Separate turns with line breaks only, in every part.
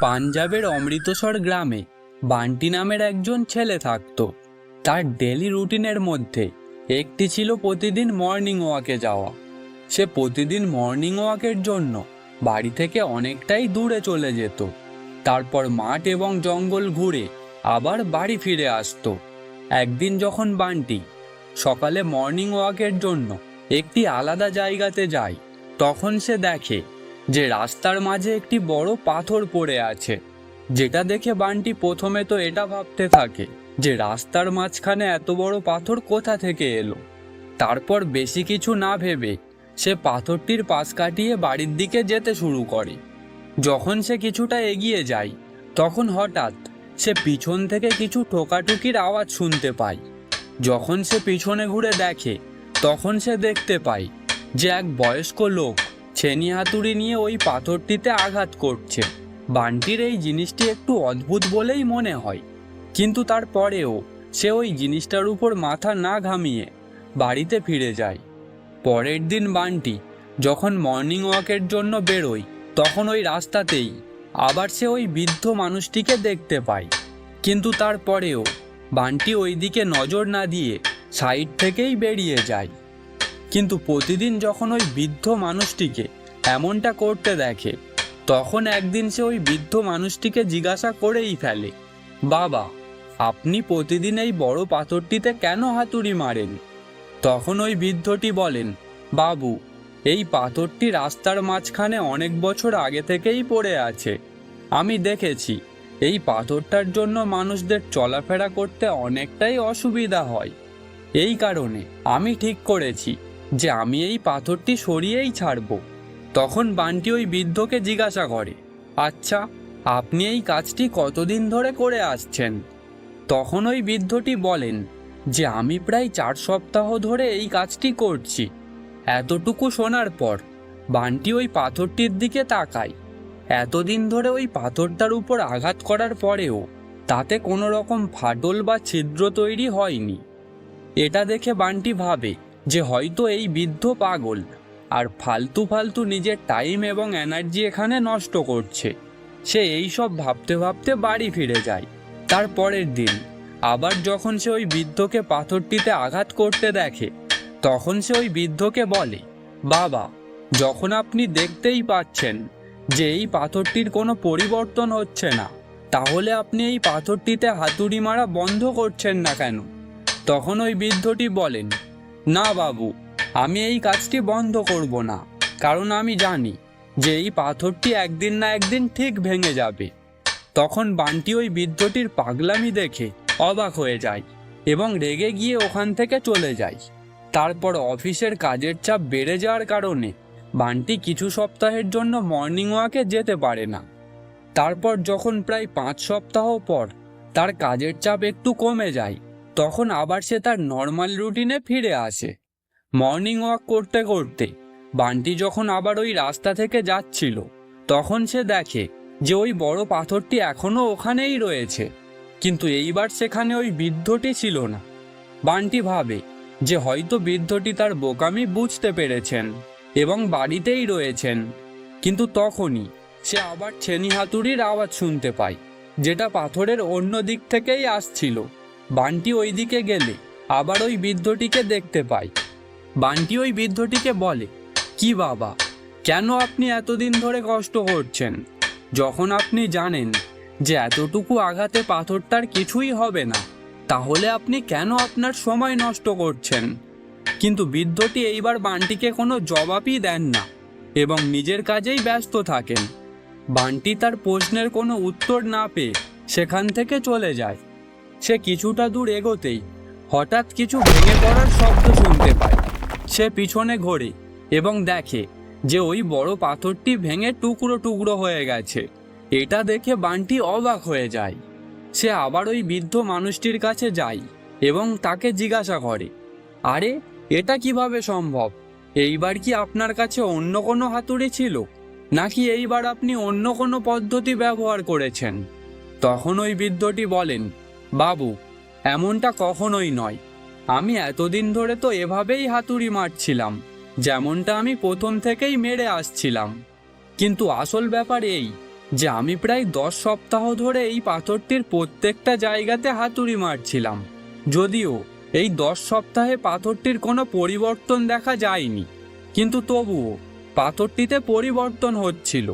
পাঞ্জাবের অমৃতসর গ্রামে বান্টি নামের একজন ছেলে থাকতো। তার ডেলি রুটিনের মধ্যে একটি ছিল প্রতিদিন মর্নিং ওয়াকে যাওয়া। সে প্রতিদিন মর্নিং ওয়াকের জন্য বাড়ি থেকে অনেকটাই দূরে চলে যেত। তারপর মাঠ এবং জঙ্গল ঘুরে আবার বাড়ি ফিরে আসতো। একদিন যখন বান্টি সকালে মর্নিং ওয়াকের জন্য একটি আলাদা জায়গাতে যায়, তখন সে দেখে যে রাস্তার মাঝে একটি বড় পাথর পড়ে আছে। যেটা দেখে বান্টি প্রথমে তো এটা ভাবতে থাকে যে রাস্তার মাঝখানে এত বড় পাথর কোথা থেকে এলো। তারপর বেশি কিছু না ভেবে সে পাথরটির পাশ কাটিয়ে বাড়ির দিকে যেতে শুরু করে। যখন সে কিছুটা এগিয়ে যায়, তখন হঠাৎ সে পিছন থেকে কিছু ঠোকাঠুকির আওয়াজ শুনতে পায়। যখন সে পিছনে ঘুরে দেখে, তখন সে দেখতে পায় যে এক বয়স্ক লোক ছেনি হাতুড়ি নিয়ে ওই পাথরটিতে আঘাত করছে। বান্টির এই জিনিসটি একটু অদ্ভুত বলেই মনে হয়, কিন্তু তারপরেও সে ওই জিনিসটার উপর মাথা না ঘামিয়ে বাড়িতে ফিরে যায়। পরের দিন বান্টি যখন মর্নিং ওয়াকের জন্য বেরোয়, তখন ওই রাস্তাতেই আবার সে ওই বৃদ্ধ মানুষটিকে দেখতে পায়। কিন্তু তারপরেও বান্টি ওই দিকে নজর না দিয়ে সাইড থেকেই বেরিয়ে যায়। কিন্তু প্রতিদিন যখন ওই বৃদ্ধ মানুষটিকে এমনটা করতে দেখে, তখন একদিন সে ওই বৃদ্ধ মানুষটিকে জিজ্ঞাসা করেই ফেলে, বাবা, আপনি প্রতিদিন এই বড় পাথরটিতে কেন হাতুড়ি মারেন? তখন ওই বৃদ্ধটি বলেন, বাবু, এই পাথরটি রাস্তার মাঝখানে অনেক বছর আগে থেকেই পড়ে আছে। আমি দেখেছি এই পাথরটার জন্য মানুষদের চলাফেরা করতে অনেকটাই অসুবিধা হয়। এই কারণে আমি ঠিক করেছি যে আমি এই পাথরটি সরিয়েই ছাড়ব। তখন বান্টি ওই বৃদ্ধকে জিজ্ঞাসা করে, আচ্ছা, আপনি এই কাজটি কতদিন ধরে করে আসছেন? তখন ওই বৃদ্ধটি বলেন যে আমি প্রায় 4 সপ্তাহ ধরে এই কাজটি করছি। এতটুকু শোনার পর বান্টি ওই পাথরটির দিকে তাকায়। এতদিন ধরে ওই পাথরটার উপর আঘাত করার পরেও তাতে কোনো রকম ফাটল বা ছিদ্র তৈরি হয়নি। এটা দেখে বান্টি ভাবে যে হয়তো এই বৃদ্ধ পাগল আর ফালতু ফালতু নিজের টাইম এবং এনার্জি এখানে নষ্ট করছে। সে এই সব ভাবতে ভাবতে বাড়ি ফিরে যায়। তার পরের দিন আবার যখন সে ওই বৃদ্ধকে পাথরটিতে আঘাত করতে দেখে, তখন সে ওই বৃদ্ধকে বলে, বাবা, যখন আপনি দেখতেই পাচ্ছেন যে এই পাথরটির কোনো পরিবর্তন হচ্ছে না, তাহলে আপনি এই পাথরটিতে হাতুড়ি মারা বন্ধ করছেন না কেন? তখন ওই বৃদ্ধটি বলেন, না বাবু, আমি এই কাজটি বন্ধ করব না, কারণ আমি জানি যে এই পাথরটি একদিন না একদিন ঠিক ভেঙে যাবে। তখন বান্টি ওই বৃদ্ধটির পাগলামি দেখে অবাক হয়ে যায় এবং রেগে গিয়ে ওখান থেকে চলে যায়। তারপর অফিসের কাজের চাপ বেড়ে যাওয়ার কারণে বান্টি কিছু সপ্তাহের জন্য মর্নিং ওয়াকে যেতে পারে না। তারপর যখন প্রায় 5 সপ্তাহ পর তার কাজের চাপ একটু কমে যায়, তখন আবার সে তার নর্মাল রুটিনে ফিরে আসে। মর্নিং ওয়াক করতে করতে বান্টি যখন আবার ওই রাস্তা থেকে যাচ্ছিল, তখন সে দেখে যে ওই বড় পাথরটি এখনো ওখানেই রয়েছে, কিন্তু এইবার সেখানে ওই বৃদ্ধটি ছিল না। বান্টি ভাবে যে হয়তো বৃদ্ধটি তার বোকামি বুঝতে পেরেছেন এবং বাড়িতেই রয়েছেন। কিন্তু তখনই সে আবার ছেনি হাতুড়ির আওয়াজ শুনতে পায়, যেটা পাথরের অন্য দিক থেকেই আসছিল। বান্টি ওই দিকে গেলে আবার ওই বৃদ্ধটিকে দেখতে পায়। বান্টি ওই বৃদ্ধটিকে বলে, কি বাবা, কেন আপনি এতদিন ধরে কষ্ট করছেন? যখন আপনি জানেন যে এতটুকু আঘাতে পাথরটার কিছুই হবে না, তাহলে আপনি কেন আপনার সময় নষ্ট করছেন? কিন্তু বৃদ্ধটি এইবার বান্টিকে কোনো জবাবই দেন না এবং নিজের কাজেই ব্যস্ত থাকেন। বান্টি তার প্রশ্নের কোনো উত্তর না পেয়ে সেখান থেকে চলে যায়। সে কিছুটা দূর এগোতেই হঠাৎ কিছু ভেঙে পড়ার শব্দ শুনতে পায়। সে পিছনে ঘোরে এবং দেখে যে ওই বড় পাথরটি ভেঙে টুকরো টুকরো হয়ে গেছে। এটা দেখে বান্টি অবাক হয়ে যায়। সে আবার ওই বৃদ্ধ মানুষটির কাছে যায় এবং তাকে জিজ্ঞাসা করে, আরে, এটা কিভাবে সম্ভব? এইবার কি আপনার কাছে অন্য কোনো হাতুড়ি ছিল, নাকি এইবার আপনি অন্য কোনো পদ্ধতি ব্যবহার করেছেন? তখন ওই বৃদ্ধটি বলেন, বাবু, এমনটা কখনোই নয়। আমি এতদিন ধরে তো এভাবেই হাতুড়ি মারছিলাম, যেমনটা আমি প্রথম থেকেই মেরে আসছিলাম। কিন্তু আসল ব্যাপার এই যে আমি প্রায় 10 সপ্তাহ ধরে এই পাথরটির প্রত্যেকটা জায়গাতে হাতুড়ি মারছিলাম, যদিও এই 10 সপ্তাহে পাথরটির কোনো পরিবর্তন দেখা যায়নি, কিন্তু তবুও পাথরটিতে পরিবর্তন হচ্ছিল।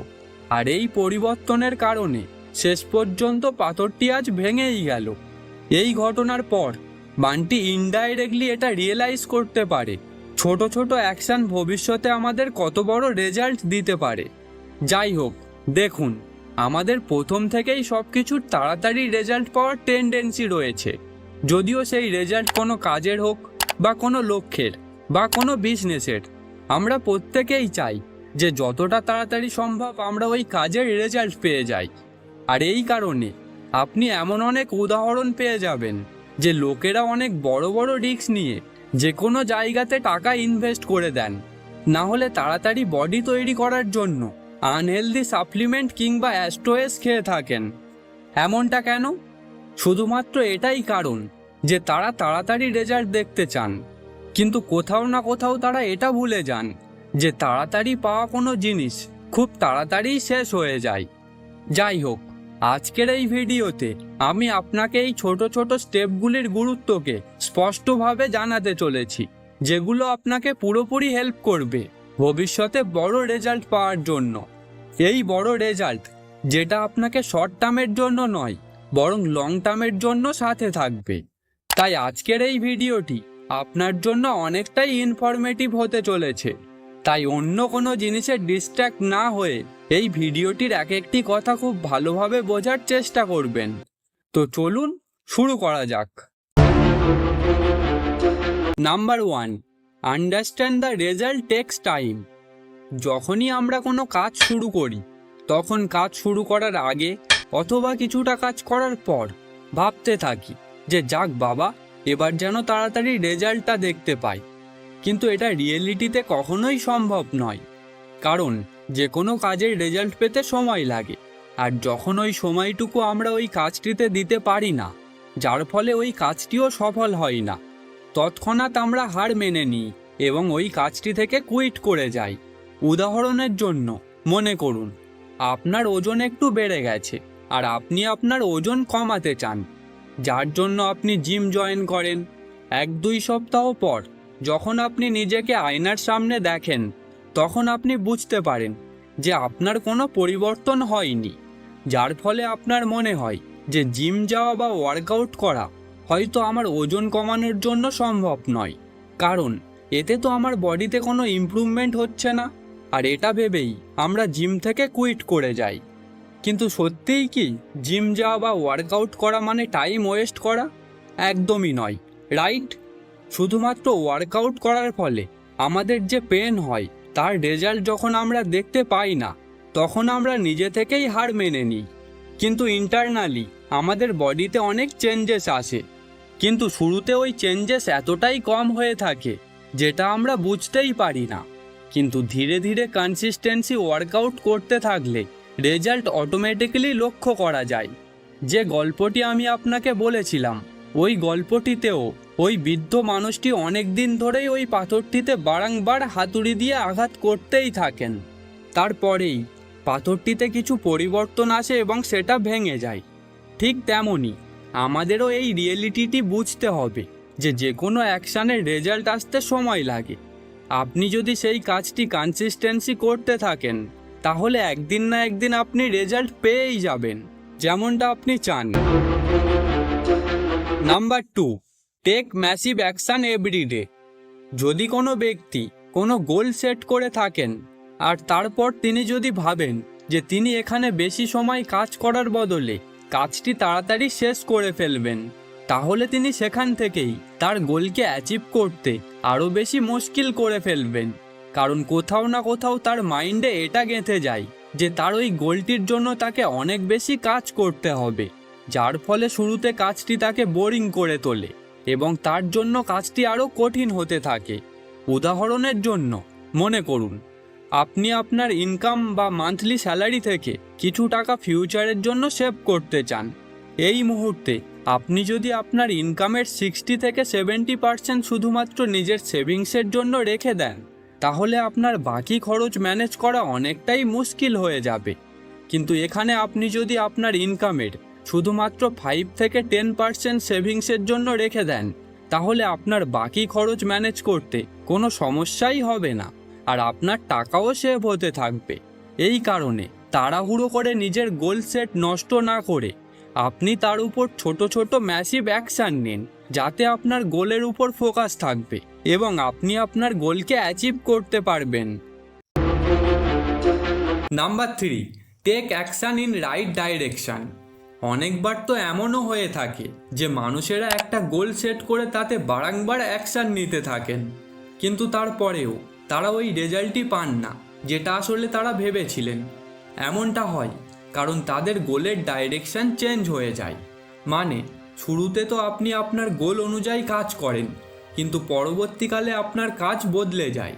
আর এই পরিবর্তনের কারণে শেষ পর্যন্ত পাথরটি আজ ভেঙেই গেল। এই ঘটনার পর বান্টি ইনডাইরেক্টলি এটা রিয়েলাইজ করতে পারে ছোট ছোট অ্যাকশন ভবিষ্যতে আমাদের কত বড় রেজাল্ট দিতে পারে। যাই হোক, দেখুন, আমাদের প্রথম থেকেই সব কিছুর তাড়াতাড়ি রেজাল্ট পাওয়ার টেন্ডেন্সি রয়েছে, যদিও সেই রেজাল্ট কোনো কাজের হোক বা কোনো লক্ষ্যের বা কোনো বিজনেসের। আমরা প্রত্যেকেই চাই যে যতটা তাড়াতাড়ি সম্ভব আমরা ওই কাজের রেজাল্ট পেয়ে যাই। আর এই কারণে আপনি এমন অনেক উদাহরণ পেয়ে যাবেন যে লোকেরা অনেক বড় বড় রিস্ক নিয়ে যে কোনো জায়গাতে টাকা ইনভেস্ট করে দেন, না হলে তাড়াতাড়ি বডি তৈরি করার জন্য আনহেলদি সাপ্লিমেন্ট কিংবা অ্যাস্ট্রোয়েস খেয়ে থাকেন। এমনটা কেন? শুধুমাত্র এটাই কারণ যে তারা তাড়াতাড়ি রেজাল্ট দেখতে চান, কিন্তু কোথাও না কোথাও তারা এটা ভুলে যান যে তাড়াতাড়ি পাওয়া কোনো জিনিস খুব তাড়াতাড়ি শেষ হয়ে যায়। যাই হোক, আজকের এই ভিডিওতে আমি আপনাকে এই ছোট ছোট স্টেপগুলির গুরুত্বকে স্পষ্টভাবে জানাতে চলেছি, যেগুলো আপনাকে পুরোপুরি হেল্প করবে ভবিষ্যতে বড় রেজাল্ট পাওয়ার জন্য। এই বড় রেজাল্ট যেটা আপনাকে শর্ট টার্মের জন্য নয়, বরং লং টার্মের জন্য সাথে থাকবে। তাই আজকের এই ভিডিওটি আপনার জন্য অনেকটাই ইনফরমেটিভ হতে চলেছে। তাই অন্য কোনো জিনিসে ডিস্ট্র্যাক্ট না হয়ে এই ভিডিওটির এক একটি কথা খুব ভালোভাবে বোঝার চেষ্টা করবেন। তো চলুন শুরু করা যাক। Number 1, understand the result takes time. যখনই আমরা কোনো কাজ শুরু করি, তখন কাজ শুরু করার আগে অথবা কিছুটা কাজ করার পর ভাবতে থাকি যে যাক বাবা, এবার যেন তাড়াতাড়ি রেজাল্টটা দেখতে পাই। কিন্তু এটা রিয়েলিটিতে কখনোই সম্ভব নয়, কারণ যে কোনো কাজের রেজাল্ট পেতে সময় লাগে। আর যখন ওই সময়টুকু আমরা ওই কাজটিতে দিতে পারি না, যার ফলে ওই কাজটিও সফল হয় না, তৎক্ষণাৎ আমরা হার মেনে নিই এবং ওই কাজটি থেকে কুইট করে যাই। উদাহরণের জন্য মনে করুন, আপনার ওজন একটু বেড়ে গেছে আর আপনি আপনার ওজন কমাতে চান, যার জন্য আপনি জিম জয়েন করেন। 1-2 সপ্তাহ পর যখন আপনি নিজেকে আয়নার সামনে দেখেন, তখন আপনি বুঝতে পারেন যে আপনার কোনো পরিবর্তন হয়নি, যার ফলে আপনার মনে হয় যে জিম যাওয়া বা ওয়ার্কআউট করা হয়তো আমার ওজন কমানোর জন্য সম্ভব নয়, কারণ এতে তো আমার বডিতে কোনো ইমপ্রুভমেন্ট হচ্ছে না। আর এটা ভেবেই আমরা জিম থেকে কুইট করে যাই। কিন্তু সত্যিই কি জিম যাওয়া বা ওয়ার্কআউট করা মানে টাইম ওয়েস্ট করা? একদমই নয়, রাইট? শুধুমাত্র ওয়ার্কআউট করার ফলে আমাদের যে পেন হয়, তার রেজাল্ট যখন আমরা দেখতে পাই না, তখন আমরা নিজে থেকেই হার মেনে নিই। কিন্তু ইন্টারনালি আমাদের বডিতে অনেক চেঞ্জেস আসে, কিন্তু শুরুতে ওই চেঞ্জেস এতটাই কম হয়ে থাকে যেটা আমরা বুঝতেই পারি না। কিন্তু ধীরে ধীরে কনসিস্টেন্সি ওয়ার্কআউট করতে থাকলে রেজাল্ট অটোমেটিক্যালি লক্ষ্য করা যায়। যে গল্পটি আমি আপনাকে বলেছিলাম, ওই গল্পটিতেও ওই বৃদ্ধ মানুষটি অনেক দিন ধরেই ওই পাথরটিতে বারংবার হাতুড়ি দিয়ে আঘাত করতেই থাকেন। তারপরেই পাথরটিতে কিছু পরিবর্তন আসে এবং সেটা ভেঙে যায়। ঠিক তেমনই আমাদেরও এই রিয়েলিটিটি বুঝতে হবে যে কোনো অ্যাকশানের রেজাল্ট আসতে সময় লাগে। আপনি যদি সেই কাজটি কনসিস্টেন্সি করতে থাকেন, তাহলে একদিন না একদিন আপনি রেজাল্ট পেয়েই যাবেন, যেমনটা আপনি চান। Number 2, take massive action everyday. যদি কোনো ব্যক্তি কোনো গোল সেট করে থাকেন আর তারপর তিনি যদি ভাবেন যে তিনি এখানে বেশি সময় কাজ করার বদলে কাজটি তাড়াতাড়ি শেষ করে ফেলবেন, তাহলে তিনি সেখান থেকেই তার গোলকে অ্যাচিভ করতে আরও বেশি মুশকিল করে ফেলবেন। কারণ কোথাও না কোথাও তার মাইন্ডে এটা গেঁথে যায় যে তার ওই গোলটির জন্য তাকে অনেক বেশি কাজ করতে হবে, যার ফলে শুরুতে কাজটি তাকে বোরিং করে তোলে এবং তার জন্য কাজটি আরও কঠিন হতে থাকে। উদাহরণের জন্য মনে করুন, আপনি আপনার ইনকাম বা মান্থলি স্যালারি থেকে কিছু টাকা ফিউচারের জন্য সেভ করতে চান। এই মুহূর্তে আপনি যদি আপনার ইনকামের 60 থেকে 70% শুধুমাত্র নিজের সেভিংসের জন্য রেখে দেন, তাহলে আপনার বাকি খরচ ম্যানেজ করা অনেকটাই মুশকিল হয়ে যাবে। কিন্তু এখানে আপনি যদি আপনার ইনকামের শুধুমাত্র 5 থেকে 10% সেভিংসের জন্য রেখে দেন, তাহলে আপনার বাকি খরচ ম্যানেজ করতে কোনো সমস্যাই হবে না, আর আপনার টাকাও সেভ হতে থাকবে। এই কারণে তাড়াহুড়ো করে নিজের গোল সেট নষ্ট না করে আপনি তার উপর ছোট ছোট ম্যাসিভ অ্যাকশান নিন, যাতে আপনার গোলের উপর ফোকাস থাকবে এবং আপনি আপনার গোলকে অ্যাচিভ করতে পারবেন। Number 3, take action in right direction. অনেকবার তো এমনও হয়ে থাকে যে মানুষেরা একটা গোল সেট করে তাতে বারংবার অ্যাকশান নিতে থাকেন, কিন্তু তারপরেও তারা ওই রেজাল্টই পান না যেটা আসলে তারা ভেবেছিলেন। এমনটা হয় কারণ তাদের গোলের ডাইরেকশান চেঞ্জ হয়ে যায়। মানে শুরুতে তো আপনি আপনার গোল অনুযায়ী কাজ করেন, কিন্তু পরবর্তীকালে আপনার কাজ বদলে যায়।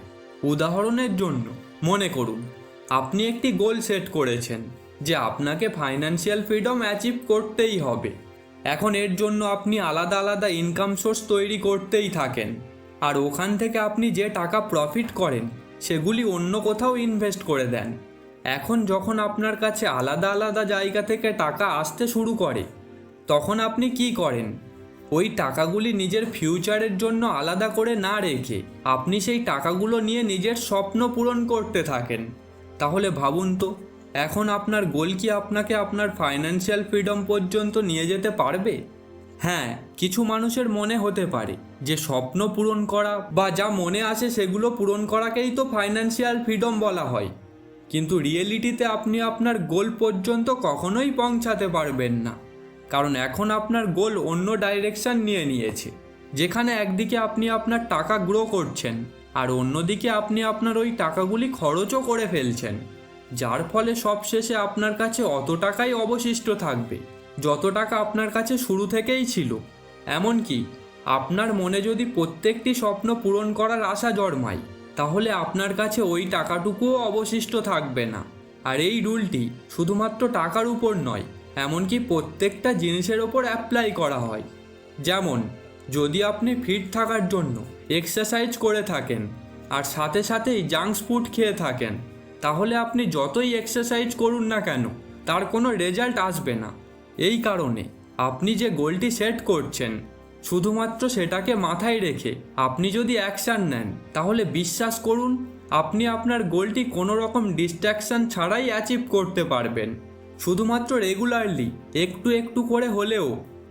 উদাহরণের জন্য মনে করুন আপনি একটি গোল সেট করেছেন যে আপনাকে ফাইন্যান্সিয়াল ফ্রিডম অ্যাচিভ করতেই হবে। এখন এর জন্য আপনি আলাদা আলাদা ইনকাম সোর্স তৈরি করতেই থাকেন, আর ওখান থেকে আপনি যে টাকা প্রফিট করেন সেগুলি অন্য কোথাও ইনভেস্ট করে দেন। এখন যখন আপনার কাছে আলাদা আলাদা জায়গা থেকে টাকা আসতে শুরু করে, তখন আপনি কি করেন? ওই টাকাগুলি নিজের ফিউচারের জন্য আলাদা করে না রেখে আপনি সেই টাকাগুলো নিয়ে নিজের স্বপ্ন পূরণ করতে থাকেন। তাহলে ভাবুন তো, এখন আপনার গোল কি আপনাকে আপনার ফাইন্যান্সিয়াল ফ্রিডম পর্যন্ত নিয়ে যেতে পারবে? হ্যাঁ, কিছু মানুষের মনে হতে পারে যে স্বপ্ন পূরণ করা বা যা মনে আসে সেগুলো পূরণ করাকেই তো ফাইন্যান্সিয়াল ফ্রিডম বলা হয়, কিন্তু রিয়েলিটিতে আপনি আপনার গোল পর্যন্ত কখনোই পৌঁছাতে পারবেন না, কারণ এখন আপনার গোল অন্য ডাইরেকশন নিয়ে নিয়েছে, যেখানে একদিকে আপনি আপনার টাকা গ্রো করছেন আর অন্যদিকে আপনি আপনার ওই টাকাগুলি খরচও করে ফেলছেন, যার ফলে সবশেষে আপনার কাছে অত টাকাই অবশিষ্ট থাকবে যত টাকা আপনার কাছে শুরু থেকেই ছিল। এমনকি আপনার মনে যদি প্রত্যেকটি স্বপ্ন পূরণ করার আশা জন্মায়, তাহলে আপনার কাছে ওই টাকাটুকুও অবশিষ্ট থাকবে না। আর এই রুলটি শুধুমাত্র টাকার উপর নয়, এমনকি প্রত্যেকটা জিনিসের ওপর অ্যাপ্লাই করা হয়। যেমন যদি আপনি ফিট থাকার জন্য এক্সারসাইজ করে থাকেন আর সাথে সাথেই জাঙ্ক ফুড খেয়ে থাকেন, তাহলে আপনি যতই এক্সারসাইজ করুন না কেন তার কোনো রেজাল্ট আসবে না। এই কারণে আপনি যে গোলটি সেট করছেন, শুধুমাত্র সেটাকে মাথায় রেখে আপনি যদি অ্যাকশান নেন, তাহলে বিশ্বাস করুন আপনি আপনার গোলটি কোনো রকম ডিস্ট্র্যাকশান ছাড়াই অ্যাচিভ করতে পারবেন। শুধুমাত্র রেগুলারলি একটু একটু করে হলেও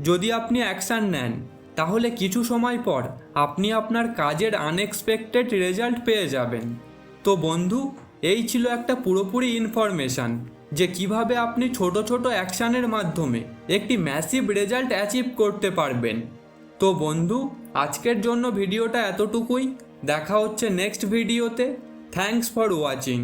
যদি আপনি অ্যাকশান নেন, তাহলে কিছু সময় পর আপনি আপনার কাজের আনএক্সপেক্টেড রেজাল্ট পেয়ে যাবেন। তো বন্ধু, এই ছিল একটা পুরোপুরি ইনফরমেশান যে কিভাবে আপনি ছোট ছোট অ্যাকশানের মাধ্যমে একটি ম্যাসিভ রেজাল্ট অ্যাচিভ করতে পারবেন। তো বন্ধু, আজকের জন্য ভিডিওটা এতটুকুই। দেখা হচ্ছে নেক্সট ভিডিওতে। Thanks for watching.